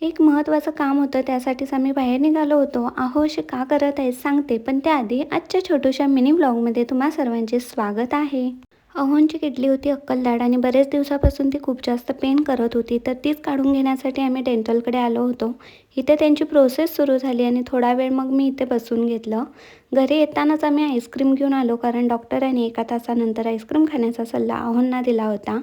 एक महत्त्वाचं काम होतं त्यासाठीच आम्ही बाहेर निघालो होतो. अहो असे का करत आहेस सांगते, पण त्याआधी आजच्या छोट्याशा मिनी ब्लॉगमध्ये तुम्हा सर्वांचे स्वागत आहे. अहोंची किडनी होती अक्कलदाढ आणि बरेच दिवसापासून ती खूप जास्त पेन करत होती. तर तीच काढून घेण्यासाठी आम्ही डेंटलकडे आलो होतो. इथे त्यांची प्रोसेस सुरू झाली आणि थोडा वेळ मग मी इथे बसून घेतलं. घरी येतानाच आम्ही आईस्क्रीम घेऊन आलो, कारण डॉक्टरांनी 1 तासानंतर आईस्क्रीम खाण्याचा सल्ला अहोंना दिला होता.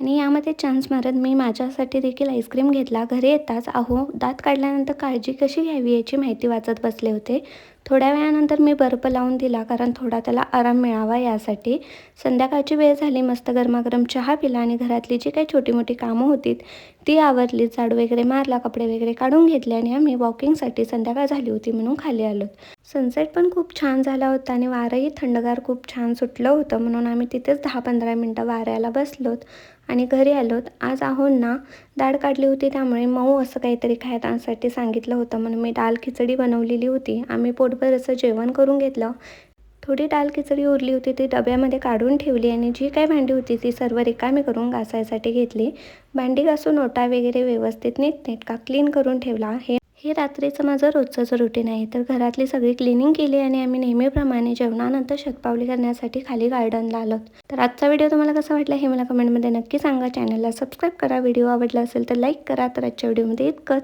आणि यामध्ये चान्स मारत मी माझ्यासाठी देखील आईस्क्रीम घेतला. घरी येताच अहो दात काढल्यानंतर काळजी कशी घ्यावी याची माहिती वाचत बसले होते. थोड्या वेळानंतर मी बर्फ लावून दिला, कारण थोडा त्याला आराम मिळावा यासाठी. संध्याकाळची वेळ झाली, मस्त गरमागरम चहा पिला आणि घरातली जी काही छोटी मोठी कामं होती ती आवरली. झाडू वगैरे मारला, कपडे वगैरे काढून घेतले आणि आम्ही वॉकिंगसाठी, संध्याकाळ झाली होती म्हणून, खाली आलो. सनसेट पण खूप छान झाला होता आणि वारंही थंडगार खूप छान सुटलं होतं, म्हणून आम्ही तिथेच 10-15 मिनटं वाऱ्याला बसलोत आणि घरी आलोत. आज अहोंना दाढ काढली होती, त्यामुळे मऊ असं काहीतरी खाण्यासाठी सांगितलं होतं, म्हणून मी दाल खिचडी बनवलेली होती. आम्ही पोटभर असं जेवण करून घेतलं. थोडी दाल खिचडी उरली होती ती डब्यामध्ये काढून ठेवली आणि जी काही भांडी होती ती सर्व रिकामी करून घासायसाठी घेतली. भांडी घासून ओटा वगैरे व्यवस्थित नीटनेटका क्लीन करून ठेवला. हे रात्रीचं माझं रोजचं रुटीन आहे. तर घरातली सगळी क्लिनिंग केली आणि आम्ही नेहमीप्रमाणे जेवणानंतर शतपावली करण्यासाठी खाली गार्डनला आलो. तर आजचा व्हिडिओ तुम्हाला कसा वाटला हे मला कमेंटमध्ये नक्की सांगा. चॅनलला सबस्क्राईब करा. व्हिडिओ आवडला असेल तर लाईक करा. तर आजच्या व्हिडिओमध्ये इतकंच.